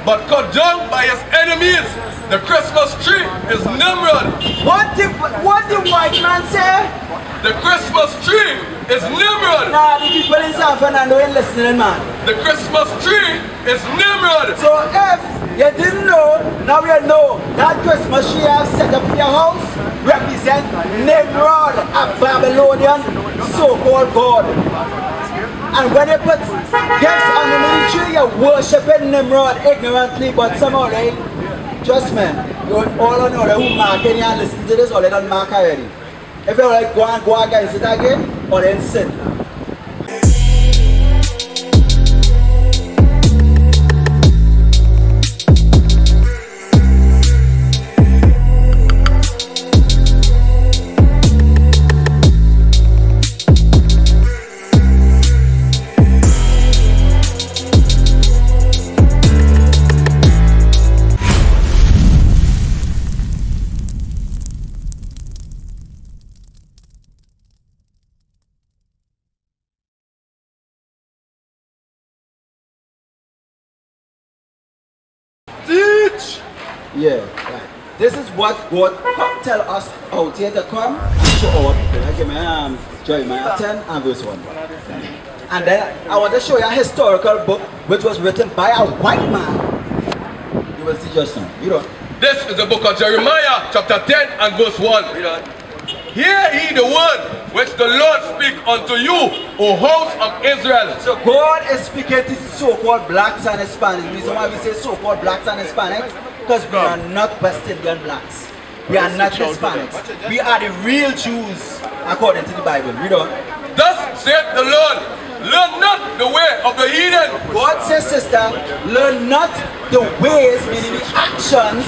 but cut down by his enemies. The Christmas tree is Nimrod. What the white man say? The Christmas tree is Nimrod. Nah, the people in San Fernando ain't listening, man. The Christmas tree is Nimrod. So if you didn't know, now you know that Christmas tree I've set up in your house represent Nimrod, a Babylonian so-called god. And when they put gifts underneath the tree, you're worshipping Nimrod ignorantly, but somehow they, trust me, you all know that who mark and you listen to this, or they don't mark already. If you like go against it again, or then sin. Teach! Yeah, right. This is what God tell us out here to come and show our people. Like Jeremiah 10 and verse 1. And then I want to show you a historical book which was written by a white man. You will see just now. You know. This is the book of Jeremiah, chapter 10 and verse 1. Hear ye the word which the Lord speak unto you, O house of Israel. So God is speaking to so-called blacks and Hispanics. The reason why we say so-called blacks and Hispanics, because we are not West Indian blacks. We are not Hispanics. We are the real Jews according to the Bible. Read on. Thus saith the Lord, learn not the way of the heathen. God says, sister, learn not the ways, meaning the actions,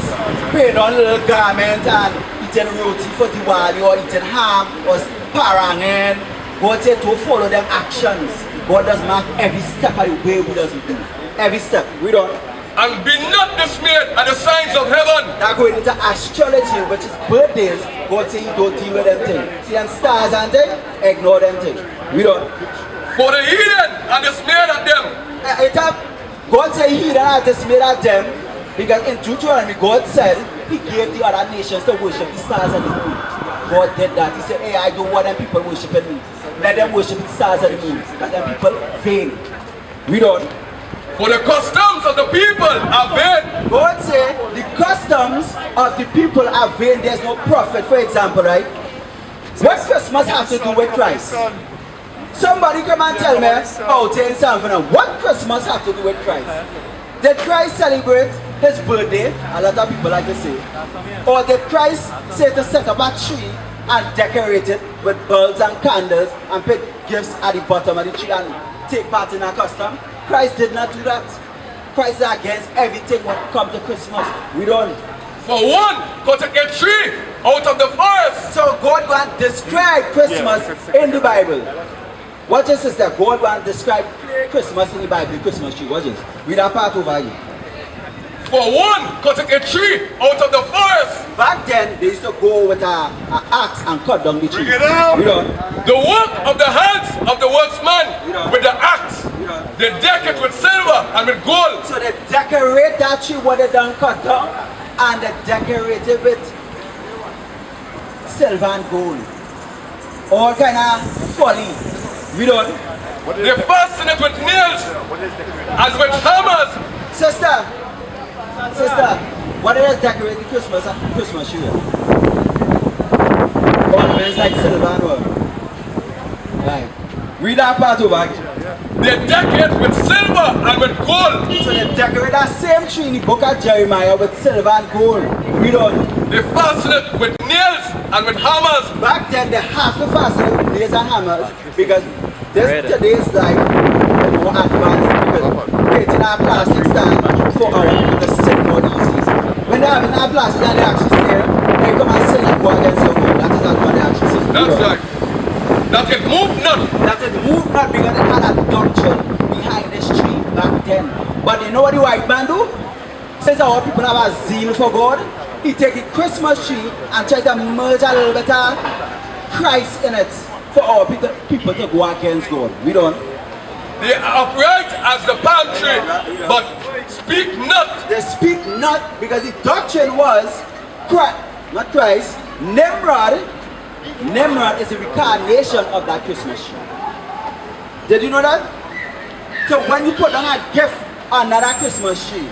putting on little garment and eating roti for Diwali or eating ham or parangen. God said to follow them actions. God does mark every step of the way we doesn't do. Every step. Read on. And be not dismayed at the signs of heaven. Now going into astrology, which is birthdays, God said you don't deal with them things. See them stars and things? Ignore them things. Read on. For the heathen are dismayed at them. God said he that dismayed at them, because in Deuteronomy God said he gave the other nations to worship the stars and the moon. God did that. He said, hey, I don't want them people worshiping me. Let them worship the stars and the moon. Let them people vain. Read on. For the customs of the people are vain. God said the customs of the people are vain. There's no prophet, for example, right? What Christmas have to do with Christ? Somebody come and tell me out here in San Fernando, what Christmas have to do with Christ? Did Christ celebrate his birthday? A lot of people like to say. Or did Christ say to set up a tree and decorate it with bulbs and candles and put gifts at the bottom of the tree and take part in a custom? Christ did not do that. Christ is against everything when it comes to Christmas. We don't. For one, cut a tree out of the forest. So God want to describe Christmas in the Bible. Watch this, sister. God want to describe Christmas in the Bible, the Christmas tree. Watch this. Read that part over here. For one, cut a tree out of the forest. Back then, they used to go with an axe and cut down the tree. Bring it out. Read on. The work of the hands of the worksman with the axe. They deck it with silver and with gold. So they decorate that tree what they done cut down, and they decorate it with silver and gold. All kind of folly. Read on. They fasten it with nails and with hammers. Sister, what is decorating Christmas tree? Ornaments like silver and gold. Right. Read that part over here. They decorate with silver and with gold. So they decorate that same tree in the book of Jeremiah with silver and gold. Read on. They fasten it with nails and with hammers. Back then they have to fasten it with nails and hammers because today's life is more advanced because creating our plastic stand for our people to sit more easily. When they have in our plastic and they actually say, hey, come and sin and go against your will. That is not what they actually say. That's right. That it moved not. That it moved not because it had a doctrine behind this tree back then. But you know what the white man do? Since our people have a zeal for God, he take the Christmas tree and try to merge a little bit of Christ in it for our people to go against God. We don't. They are upright as the palm tree, but speak not. They speak not because the doctrine was not Christ. Nimrod is the reincarnation of that Christmas tree. Did you know that? So when you put down a gift under that Christmas tree,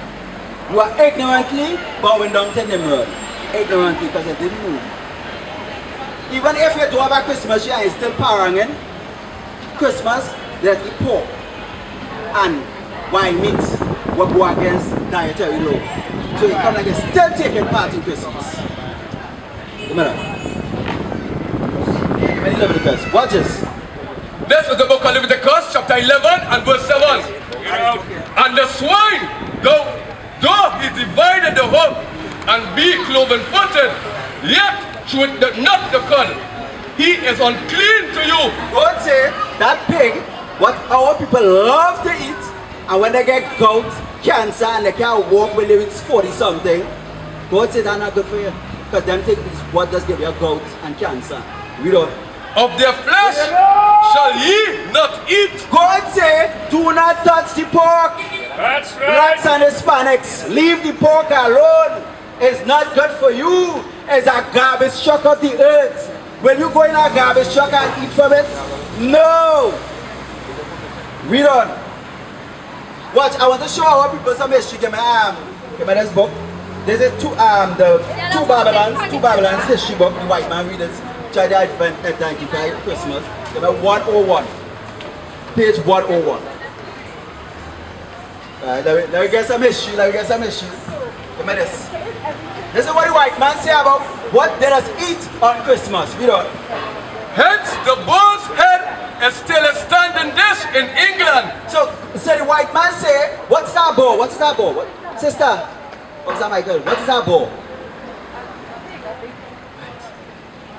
you are ignorantly bowing down to Nimrod. Ignorantly because they didn't move. Even if you do have a Christmas tree and it's still paranging, Christmas, there's the pork and wild meat will go against dietary law. So you come like you're still taking part in Christmas. Watch this. This is the book of Leviticus, chapter 11 and verse 7. And the swine, though he divided the hoof and be cloven-footed, yet cheweth not the cud. He is unclean to you. God say that pig, what our people love to eat, and when they get gout, cancer, and they can't walk when they reach 40 something, God say that's not good for you. Because them take this, what does give you gout and cancer. We don't. Of their flesh shall ye not eat. God say, do not touch the pork. That's right. Blacks and Hispanics, leave the pork alone. It's not good for you. It's a garbage truck of the earth. Will you go in a garbage truck and eat from it? No. We don't. Watch, I want to show our people some history. Give me this book. This is two Babylons history book. The white man read it. Try to identify Christmas. Give me 101. Page 101. Let me get some history. Give me this. This is what the white man say about what let us eat on Christmas. We don't. Hence the bull's head is still a standing dish in England. So the white man say, what's that bow? What is that bow? Sister, what's that, my girl? What is that bow?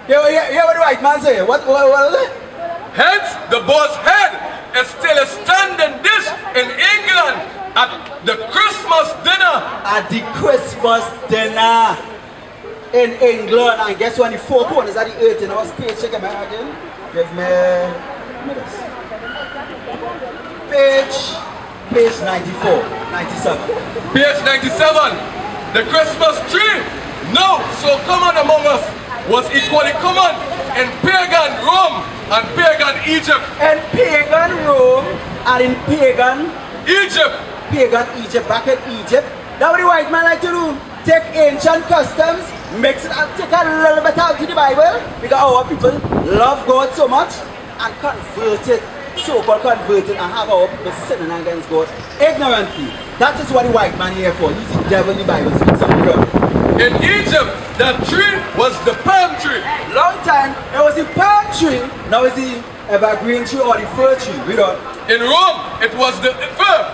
Hear what the white man say? What is it? Hence the bull's head is still a standing dish in England at the Christmas dinner. At the Christmas dinner in England. And guess what? The four corners of the earth in our space. Check it out again. Give me this. Page 94, 97. Page 97. The Christmas tree, now so common among us, was equally common in pagan Rome and pagan Egypt. In pagan Rome and in pagan Egypt. Back in Egypt. That's what the white man like to do. Take ancient customs, mix it and take a little bit out to the Bible, because our people love God so much and convert it, so-called convert it, and have our people sinning against God ignorantly. That is what the white man here for. He's the devil in the Bible speaks of. In Egypt, that tree was the palm tree. Long time, it was the palm tree, now it's the evergreen tree or the fir tree. We don't. In Rome, it was the fir.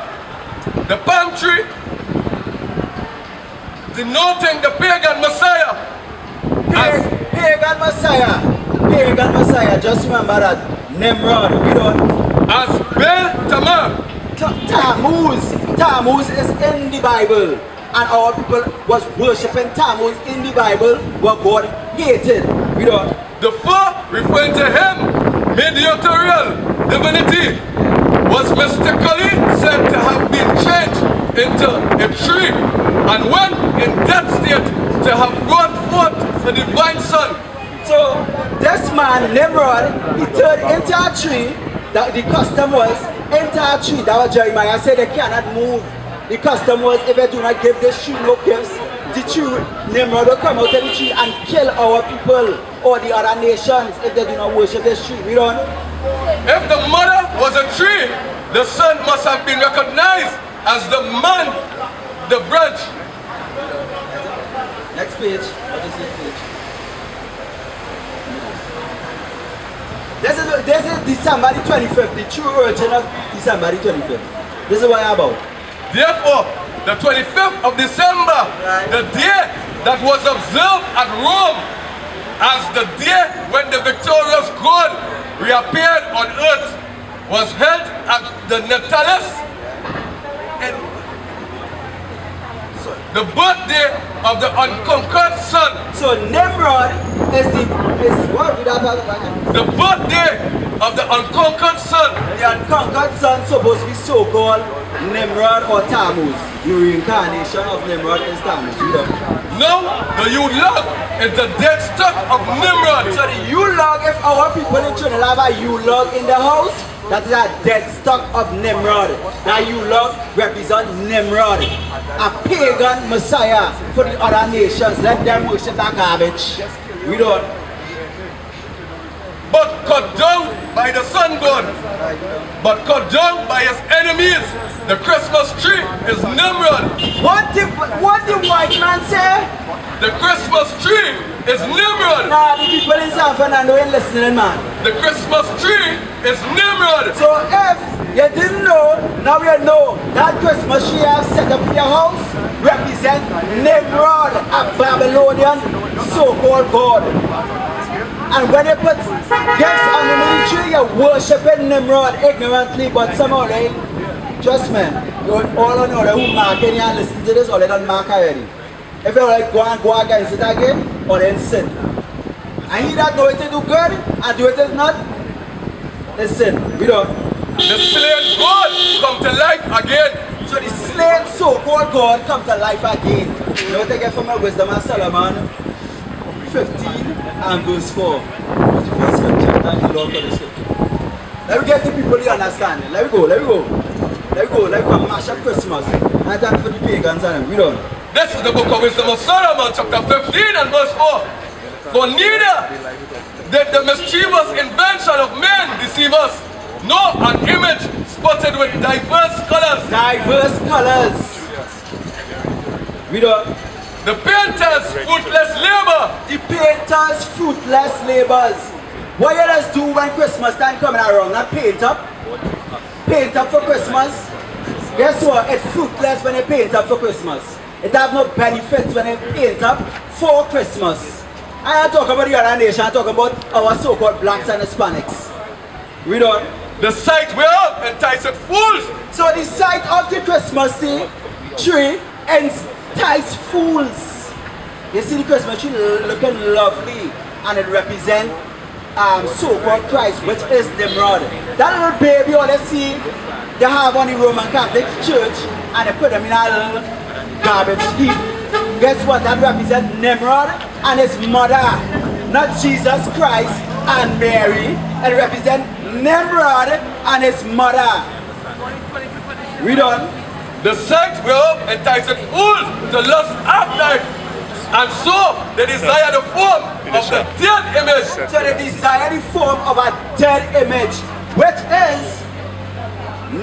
The palm tree, denoting the pagan Messiah. Pagan Messiah. Just remember that. Nimrod, we don't. As Bel-Tamar. Tammuz is in the Bible. And our people was worshipping Tammuz in the Bible, what God hated. We don't. The fir, referring to him, mediatorial divinity, was mystically said to have been changed into a tree, and when in that state to have brought forth the divine son. So this man Nimrod, he turned into a tree. That the custom was into a tree. That was Jeremiah said they cannot move. The custom was if they do not give this tree no gifts, the tree Nimrod will come out of the tree and kill our people or the other nations if they do not worship this tree. We don't. If the mother was a tree, the son must have been recognized as the man, the branch. Next page. What is this page? This is December the 25th, the true origin of December the 25th. This is what I'm about. Therefore, the 25th of December, the day that was observed at Rome as the day when the victorious God reappeared on earth, was held at the Natalis, and the birthday of the unconquered son. So Nimrod is what we don't the birthday of the unconquered son. The unconquered son supposed to be so-called Nimrod or Tammuz? The reincarnation of Nimrod is Tammuz. You know? No, the Yule-log is the dead stock of Nimrod. So the Yule-log, if our people in Trinidad have a Yule-log in the house, that is a dead stock of Nimrod. That Yule-log represents Nimrod, a pagan messiah for the other nations. Let them worship that garbage. We don't. But cut down by the sun god. But cut down by his enemies. The Christmas tree is Nimrod. What the white man say? The Christmas tree is Nimrod. Nah, the people in San Fernando ain't listening, man. The Christmas tree is Nimrod. So if you didn't know, now you know that Christmas tree you have set up in your house represent Nimrod, a Babylonian so-called god. And when you put gifts underneath the tree, you're worshipping Nimrod ignorantly, but somehow they, trust me, you all know that who marking you and listen to this, or they don't mark already. If you like go against it again, or then sin. And he that know it to do good, and do it is not, is sin. We don't. The slain God come to life again. So the slain so-called God come to life again. You know what I get from my wisdom of Solomon? 15 and verse 4. What's the first scripture? Thank you, Lord, for the scripture. Let me get the people the understanding. Let me go. Let me come mash up Christmas. And thank for the pagans and we don't. This is the book of Wisdom of Solomon, chapter 15 and verse 4. For neither did the mischievous invention of men deceive us, nor an image spotted with diverse colors. Diverse colors. We don't. The painter's fruitless labor. The painter's fruitless labors. What you just do when Christmas time coming around? Not paint up. Paint up for Christmas. Guess what? It's fruitless when you paint up for Christmas. It have no benefits when you paint up for Christmas. I don't talk about the other nation, I talk about our so-called blacks and Hispanics. We don't. The sight whereof enticeth fools. So the sight of the Christmas tree entice fools. You see the Christmas tree looking lovely, and it represents so-called Christ, which is Nimrod. That little baby all they see, they have on the Roman Catholic Church, and they put them in a little garbage heap. Guess what? That represents Nimrod and his mother, not Jesus Christ and Mary. It represents Nimrod and his mother. Read on. The sight whereof enticeth fools to lust after it, and so they desire the form of the dead image. So they desire the form of a dead image, which is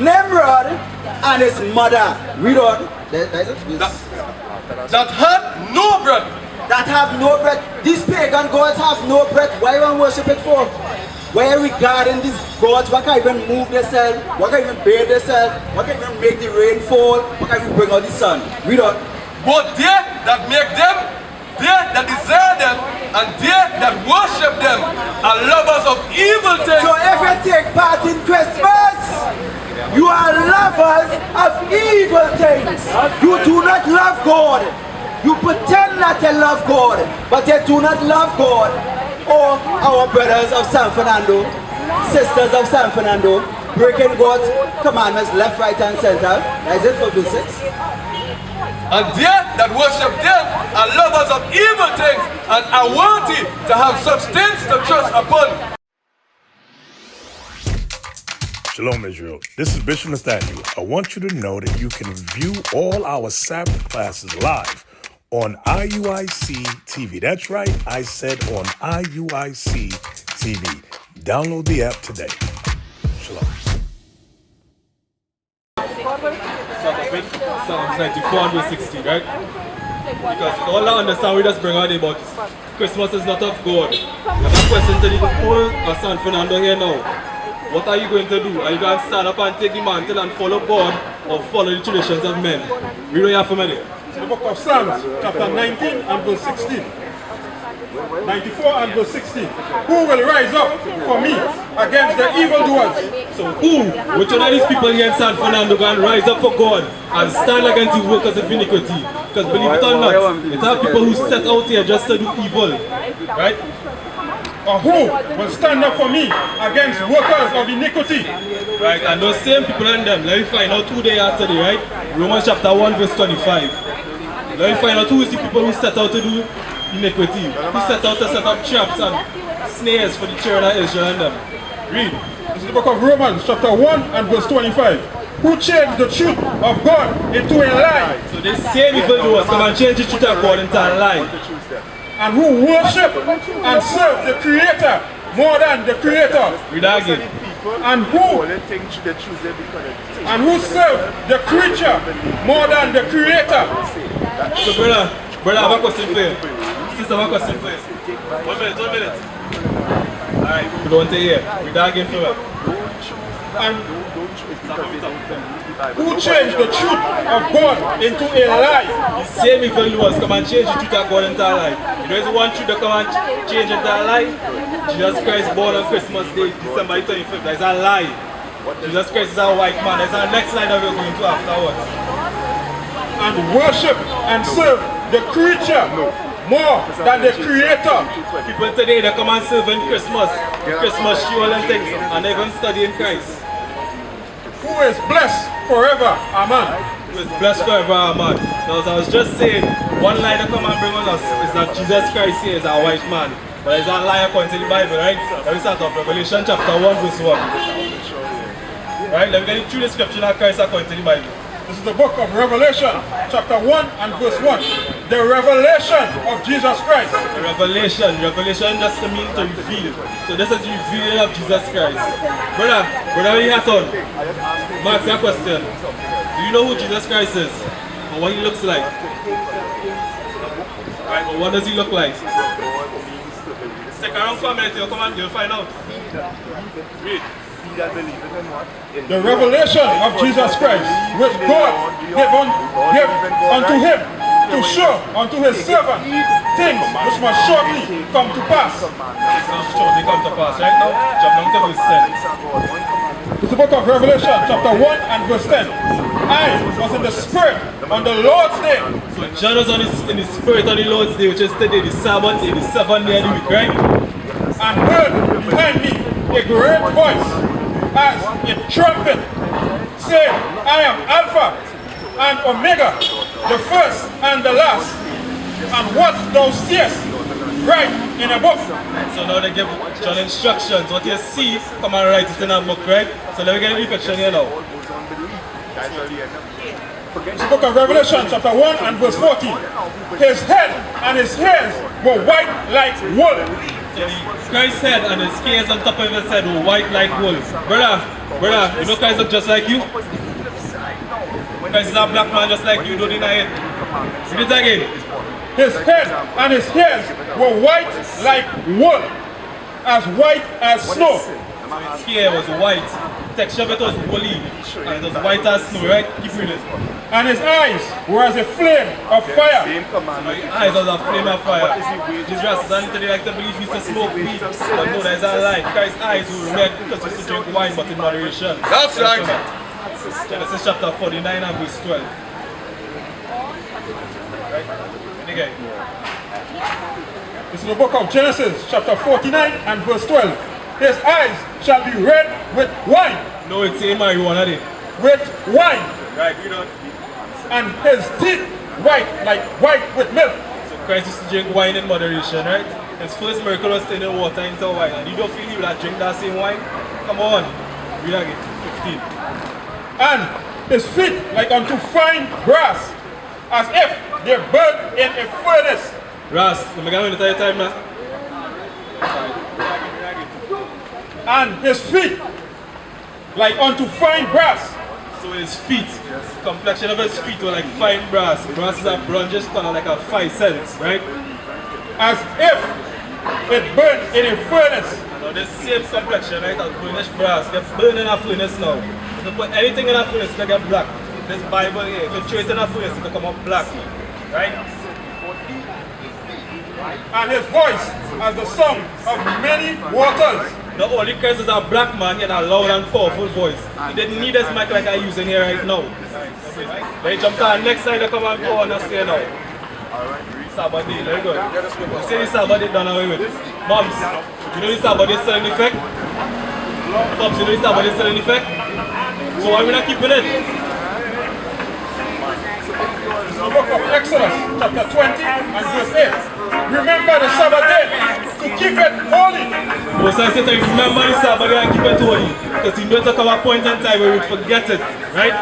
Nimrod and his mother. Read on. That had no breath. That have no breath. These pagan gods have no breath. Why you want to worship it for? Why are we regarding these gods? What can even move themselves? What can even bathe themselves? What can even make the rain fall? What can even bring out the sun? Read on. Both they that make them, they that desire them, and they that worship them are lovers of evil things. So if you take part in Christmas, you are lovers of evil things. You do not love God. You pretend that you love God, but you do not love God. Or our brothers of San Fernando, sisters of San Fernando, breaking God's commandments left, right, and center. Is it for verse 6? And they that worship them are lovers of evil things, and are worthy to have such things to trust upon. Shalom, Israel. This is Bishop Nathaniel. I want you to know that you can view all our Sabbath classes live on IUIC TV. That's right, I said on IUIC TV. Download the app today. Shalom. Psalms 94 and verse 16, right? Because all I understand, we just bring out about Christmas is not of God. And that question to the whole of San Fernando here now. What are you going to do? Are you going to stand up and take the mantle and follow God, or follow the traditions of men? We don't have for many. The book of Psalms, chapter 19 and verse 16. 94 and verse 16. Who will rise up for me against the evildoers? So who? Which one of these people here in San Fernando going to rise up for God and stand against the workers of iniquity? Because believe it or not, it's have people who set out here just to do evil. Right? or who will stand up for me against workers of iniquity? Right, and those same people in them, let me find out who they are today, right? Romans chapter 1 verse 25. Let me find out who is the people who set out to do iniquity, who set out to set up traps and snares for the children of Israel and them. Read. This is the book of Romans chapter 1 and verse 25. Who changed the truth of God into a lie. So this same evildoers come and change the truth of God into a lie. And who worship and serve the Creator more than the Creator. Read that again. And who serve the creature more than the Creator. So brother, I have a question for you. Sister, I have a question for you. 1 minute. Alright, we don't take here. Read that again for me. And who changed the truth of God into a lie. The same evildoers come and change the truth of God into a lie. You know, there's one truth that come and change into a lie. Jesus Christ born on Christmas Day, December 25th. That's a lie. Jesus Christ is a white man. That's our next lie that we're going to afterwards. And worship and serve the creature more than the Creator. People today, they come and serve in Christmas show and things, and they even study in Christ. Who is blessed forever, amen. Who is blessed forever, amen. Now, as I was just saying, one lie that come and bring on us is that Jesus Christ here is a white man. But it's a lie according to the Bible, right? Let me start off Revelation chapter 1 verse 1. Right, let me get through the scripture of Christ according to the Bible. This is the book of Revelation, chapter 1 and verse 1. The revelation of Jesus Christ. The revelation just means to reveal. So this is the revealing of Jesus Christ. Brother, what you have on? Mark, your question. Do you know who Jesus Christ is? Or what he looks like? Right, but what does he look like? Stick around for a minute, you'll come and you'll find out. Read. The revelation of Jesus Christ, which God gave unto him to show unto his servant things which must shortly come to pass. Shortly come to pass, right now? Jump down to verse 10. It's the book of Revelation, chapter 1 and verse 10. I was in the Spirit on the Lord's day. So John was in the Spirit on the Lord's day, which is today, the Sabbath day, the 7th day of the week, right? And heard behind me a great voice as a trumpet, saying, I am Alpha and Omega, the first and the last. And what thou seest, write in a book. So now they give John instructions. What you see, come and write it in a book, right? So let me get a reflection here now. It's the book of Revelation, chapter 1 and verse 14. His head and his hairs were white like wool. So Christ's head and his scales on top of his head were white like wool. Brother, you know Christ look just like you? Christ is a black man just like you, don't deny it. Read it again. His head and his hairs were white like wool, as white as snow. So his hair was white, the texture of it was woolly, and it was white as snow, right? Keep reading. And his eyes were as a flame of fire. So his eyes was a flame of fire. These rascals today like to believe he used to smoke weed, but no, that's a lie. Christ's eyes were red because he used to drink wine, but in moderation. That's right. Genesis chapter 49 and verse 12. Right? Okay. This is the book of Genesis, chapter 49 and verse 12. His eyes shall be red with wine. No, it's a marijuana day. With wine. Right, we don't. And his teeth white with milk. So Christ used to drink wine in moderation, right? His first miracle was turning water into wine. And you don't feel he would have drink that same wine? Come on. Read again. 15. And his feet like unto fine brass, as if they burned in a furnace. Brass, let me get on the time now. And his feet like unto fine brass. So his feet, complexion of his feet were like fine brass. Brass is a bronzish color, like a 5 cents, right? As if it burned in a furnace. Now this same complexion, right, as burnished brass, gets burned in a furnace now. If you put anything in a furnace, it'll get black. This Bible here, if you throw it in a furnace, it'll come up black, right? And his voice as the sound of many waters. The only Christ is a black man, he had a loud and powerful voice. He didn't need this mic like I'm using here right now. They jump to the next slide to come and go on and say now. Sabbath day, very good. You say this Sabbath day done away with. Moms, you know this Sabbath day still in effect? Pops, you know this Sabbath day still in effect? So why are we not keeping it? The book of Exodus, chapter 20 and verse 8. Remember the Sabbath day to keep it holy. Most I say to you, remember the Sabbath day and keep it holy. Because you know to come a point in time where you forget it, right?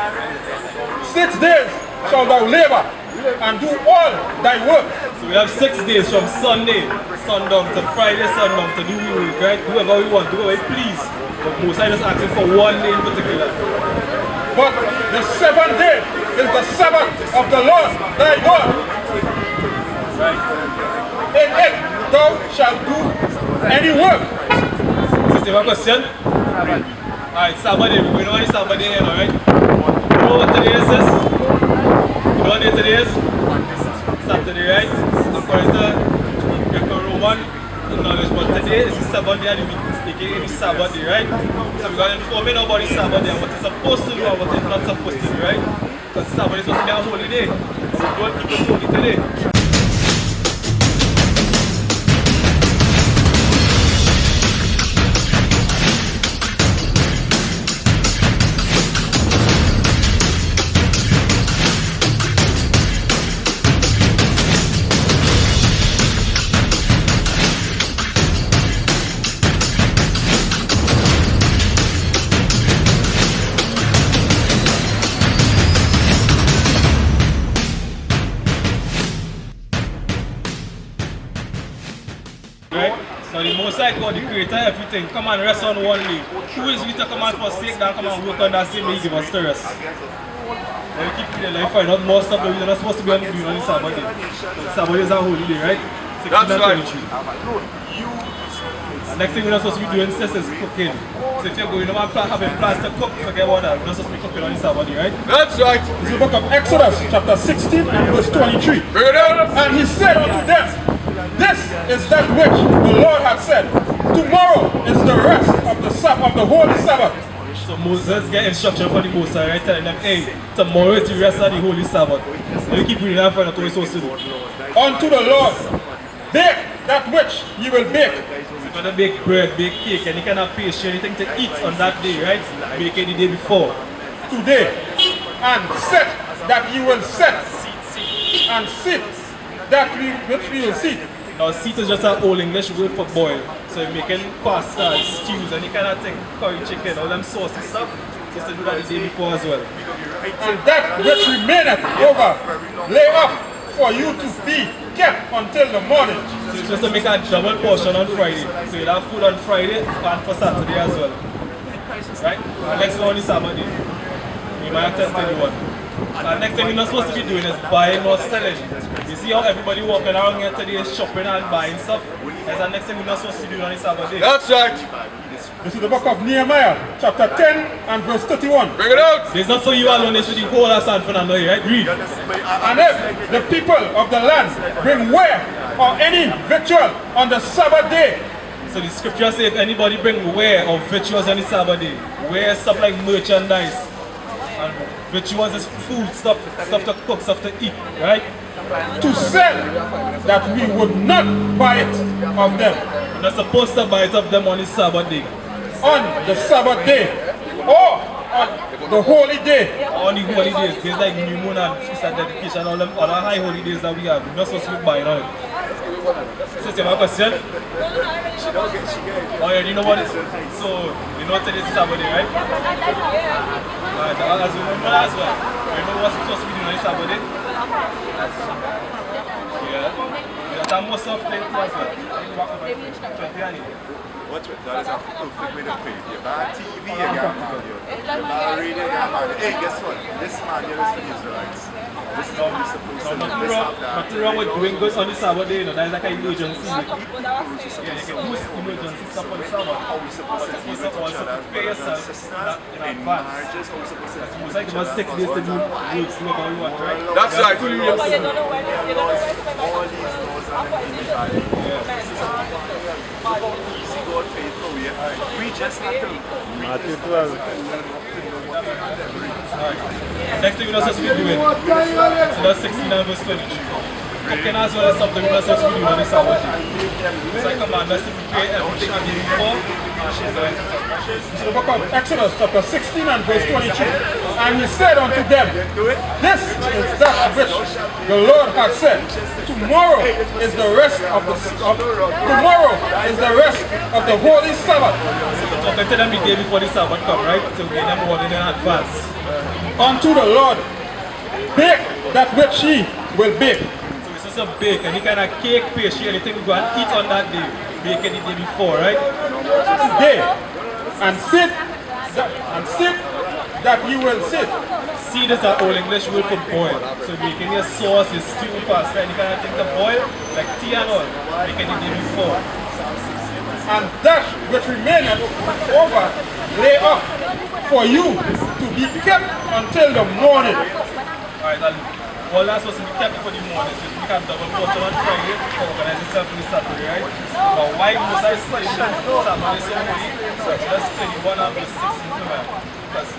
6 days shall thou labor and do all thy work. So we have 6 days from Sunday, sundown to Friday, sundown to do we work, right? Do whatever we want, do whatever we please. But most I just asking for one day in particular. But the 7th day is the Sabbath of the Lord thy God. Right. In it thou shalt do any work. Sister, one question? Alright, Sabbath day, we know what is Sabbath day, alright? You know what today is this? You know what day today is? Saturday, right? According to Greco-Roman knowledge, but today is the 7th day of the week, aka the Sabbath day, right? So we're going to inform you about the Sabbath day and what it's supposed to do and what it's not supposed to do, right? Because Sabbath is supposed to be a holy day. So we don't keep it holy today. Right? So the Most High God, the Creator, everything, come and rest on one day. Who is we to come and forsake that, come and work on that same day He give us to rest? Then we keep in life, find out more stuff that we're not supposed to be doing on the Sabbath day. So the Sabbath day is a holy day, right? 16 That's and right. 23. The next thing we're not supposed to be doing sis, is cooking. So if you're going around having plans to cook, forget about that. We're not supposed to be cooking on the Sabbath day, right? That's right. This is the book of Exodus, chapter 16 and verse 23. Bring it out. And he said unto them, this is that which the Lord had said. Tomorrow is the rest of the holy Sabbath. So Moses get instruction from the Most High, right? Telling them, hey, tomorrow is the rest of the holy Sabbath. And you keep reading that for what we're supposed to do. Unto the Lord, bake that which ye will bake. You're gonna bake bread, bake cake, any kind of pastry, anything to eat on that day, right? Bake it the day before. Today, and set that you will set, and sit that which we will sit. Now seat is just an old English word for boil. So you're making pasta, stews, any kind of thing, curry chicken, all them saucy stuff, just to do that the day before as well. And that which remaineth over, lay up for you to be kept until the morning. So it's just to make a double portion on Friday. So you'll have food on Friday and for Saturday as well. Right? And next one is Sabbath day. You might have to tell you what. And next thing you're not supposed to be doing is buying or selling. You see how everybody walking around here today is shopping and buying stuff? That's the next thing we're not supposed to do on the Sabbath day. That's right. This is the book of Nehemiah, chapter 10 and verse 31. Bring it out. It's not for you alone, it's for the whole of San Fernando here, right? Read. And if the people of the land bring ware or any victual on the Sabbath day, So the scripture says if anybody bring ware or victuals on the Sabbath day, ware is stuff like merchandise. And victuals is food, stuff to cook, stuff to eat, right? to sell, that we would not buy it of them You're not supposed to buy it of them on the Sabbath day. on the Sabbath day or on the holy day. On the holy days, days like New Moon and Feast and Dedication, all them other high holy days that we have, we're not supposed to be buying on it. So, you have a question? Oh, yeah, you know what it is? So, you know today is Sabbath day, right? Alright, as you remember as well. You know what's supposed to be doing on the Sabbath day? Yeah. That's most of the things as well. Watch it, that is a perfect way to pay. You buy TV, you got man, you buy radio, you got man. Hey, guess what? This man here is for the Israelites. This is how we're supposed to do. Nothing wrong with doing good on the Sabbath day, you know, that's like an emergency. Yeah, you can use emergency stuff on the Sabbath. How we're supposed to deal with each other, brothers and sisters, in marriages, how we're supposed to deal It's with like each about 6 other. days to do goods, whatever we want, right? That's right. All these laws are divine. This is about easy God faithful way. We just have to Matthew 12. Next thing we're not supposed to be doing. So that's 16 and verse 23. cooking as well as something we're not supposed to be doing on the Sabbath day. It's like command us to prepare everything a day before. It's the book of Exodus chapter 16 and verse 22. And he said unto them, this is that which the Lord hath said. Tomorrow is the rest of the holy Sabbath. So talking to them the day before the Sabbath come, right? So give them warning in advance. Unto the Lord, bake that which ye will bake. So this is a bake, any kind of cake, pastry, anything we go and eat on that day. Bake it the day before, right? Today, and sit that you will sit. Seed is an old English word for boil. So making your sauce, your stew, pasta, any kind of thing to boil, like tea and all, making the day before. And that which remaineth over lay up for you to be kept until the morning. Alright, and all that's supposed to be kept for the morning. So you can double portion on Friday to organize yourself for the Saturday, right? But why most I say Saturday so holy? So just 21 and verse 16 to me. Because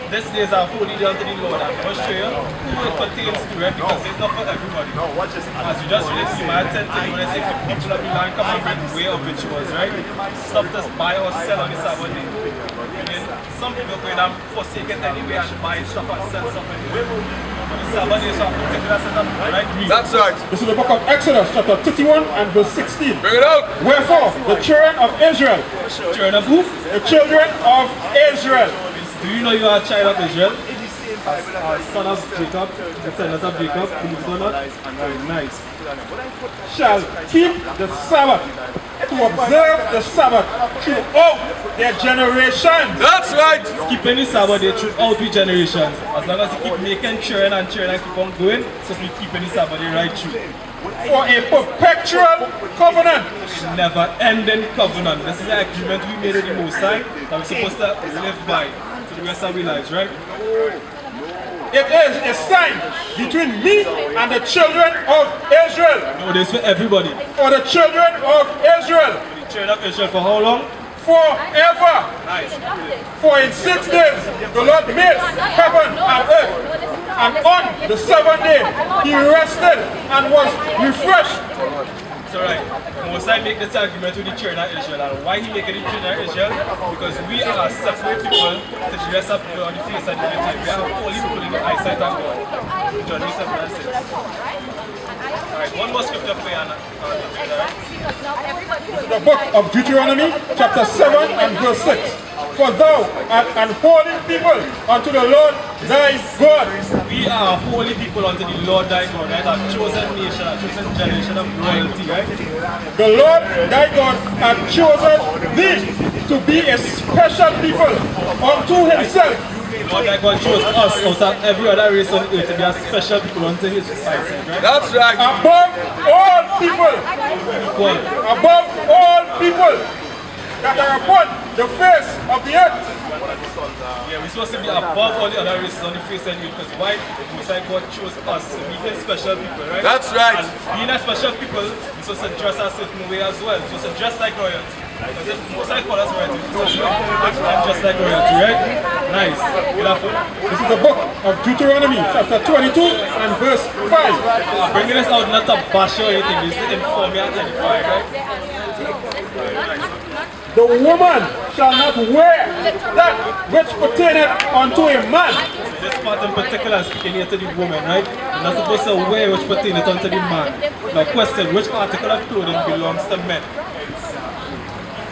this day is a holy day unto the Lord. I'm going to show you who it pertains to, right? Because it's not for everybody. As you just read, you might attend to when I say for people of the land come and bring way of rituals, right? Stuff that's buy or sell on the Sabbath day. Some people go in and forsake it anyway and buy stuff and sell stuff anyway. But the Sabbath day is a particular setup, right? That's right. This is the book of Exodus chapter 31 and verse 16. Bring it out. Wherefore the children of Israel, Children of who? the children of Israel, Do you know you are a child of Israel? Son of Jacob, descendants of Jacob, believe it or not? Very nice. shall keep the Sabbath, to observe the Sabbath throughout their generations. That's right. Keeping the Sabbath day throughout the generations. As long as you keep making children and children keep on going, so we keeping the Sabbath day right through. For a perpetual covenant. Never ending covenant. This is the agreement we made with the Most High that we're supposed to live by for the rest of our lives, right? It is a sign between me and the children of Israel. No, this is for everybody. For the children of Israel. The children of Israel for how long? Forever. Nice. For in 6 days the Lord made heaven and earth. And on the 7th day he rested and was refreshed. It's alright. Most I make this argument with the children of Israel. And why he making the children of Israel? Because we are separate people to the rest of people on the face of the earth. We are only people in the eyesight of God. John 7 and 6. Alright, one more scripture for you. The book of Deuteronomy chapter 7 and verse 6. For thou art an holy people unto the Lord thy God. We are holy people unto the Lord thy God, right? A chosen nation, a chosen generation of royalty, right? The Lord thy God hath chosen thee to be a special people unto himself. The Lord thy God chose us out of every other race on earth to be a special people unto his eyesight, right? That's right. Above all people. Equal. Above all people that are upon the face of the earth. Yeah, we're supposed to be above all the other races on the face of the earth because why? Most High God chose us to be his special people, right? That's right. And being a special people, we're supposed to dress a certain way as well. We're supposed to dress like royalty. Because if Most High call us royalty, we're supposed to act just like royalty, right? Nice. Beautiful. This is the book of Deuteronomy chapter 22 and verse 5. Bringing this out not to bash or anything, this is to inform you and edify, right? The woman shall not wear that which pertaineth unto a man. This part in particular is speaking here to the woman, right? You're not supposed to wear which pertaineth unto the man. Now question, which article of clothing belongs to men?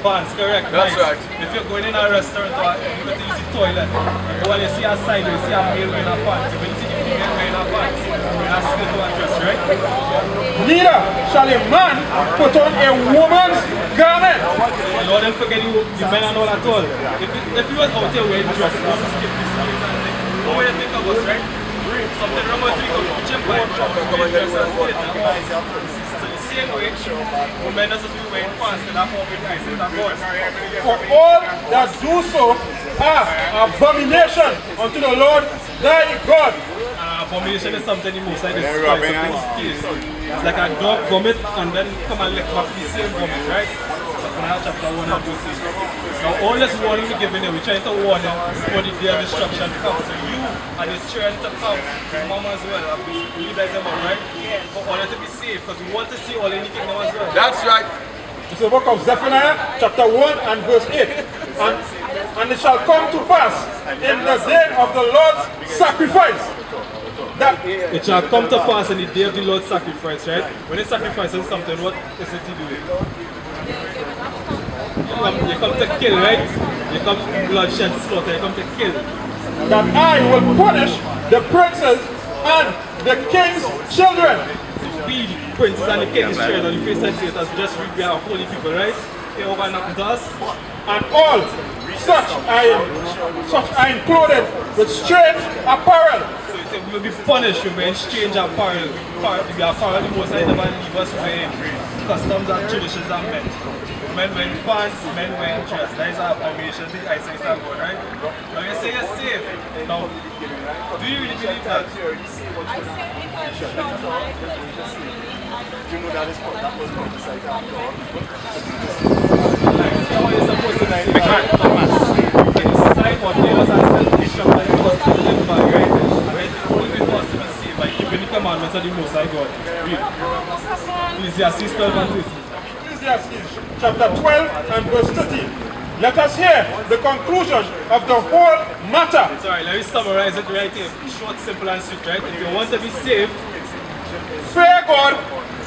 Pants, correct. That's nice. right. If you're going in a restaurant or you go to use the toilet, you go and you see a side, you see a male wearing a pants. When you see the female wearing a pants, you're not skill to a dress, right? Neither shall a man put on a woman's garment. Lord, don't forget the men and all at all. If you was out here wearing dress, you want to skip this and thing. What would you think of us, right? Something wrong with you, kitchen pipe, wearing dress and skate now. Same way, women are supposed to be wearing pants and have open eyes and boys. For all that do so are abomination unto the Lord thy God. Abomination is something the most I despise. It's like a dog vomit and then come and lick back the same vomit, right? Zephaniah chapter 1 and verse 8. Now all this warning we're giving you, we're trying to warn you before the day of destruction comes. So you and your children to come, your mom as well, you guys are right? For all to be safe, because we want to see all in the kingdom as well. That's right. It's the book of Zephaniah, chapter 1 and verse 8. And it shall come to pass in the day of the Lord's sacrifice. It shall come to pass in the day of the Lord's sacrifice, right? When they sacrifice something, what is it to do? You come to kill, right? You come to bloodshed, slaughter, you come to kill. That I will punish the princes and the king's children. We, the princes and the king's children, on the face of the earth, as just we are holy people, right? They overknock us. And all such are included with strange apparel. So we will be punished with wearing strange apparel. We are apparel, the most I never leave us wearing customs and traditions and men. Men wearing pants, men wearing dress. That is our abomination, the eyesight of God, right? Now you say you're safe. Now, do you really believe that? You know that was prophesied after all. How you're supposed to decide what they was and self-destruction that you must live by, right? Right? Only we must be saved by keeping the commandments of the Most High God. Read. Ecclesiastes 12 and 13. Ecclesiastes chapter 12 and verse 13. Let us hear the conclusion of the whole matter. Sorry, let me summarize it right here. Short, simple and sweet, right? If you want to be saved, fear God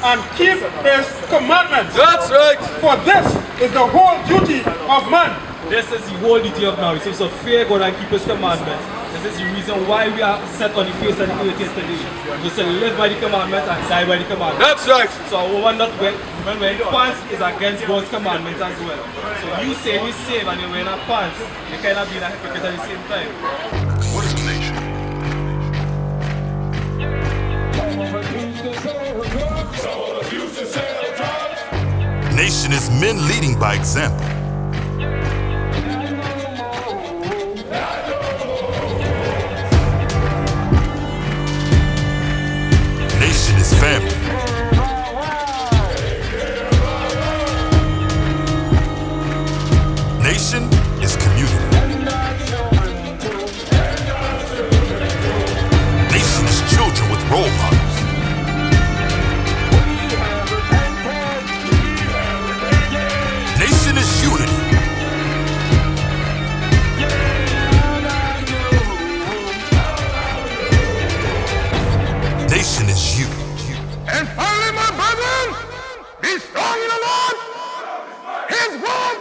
and keep His commandments. That's right. For this is the whole duty of man. this is the whole duty of man. So fear God and keep His commandments. This is the reason why we are set on the face of the earth here today. Just to live by the commandments and die by the commandments. That's right. So a woman not wearing pants is against God's commandments as well. So you say you save and you're wearing a pants, you cannot be a hypocrite at the same time. What is a nation? Nation is men leading by example. Nation is family. Nation is community. Nation is children with role models. Nation is unity. Nation is you. And finally, my brethren, be strong in the Lord. His word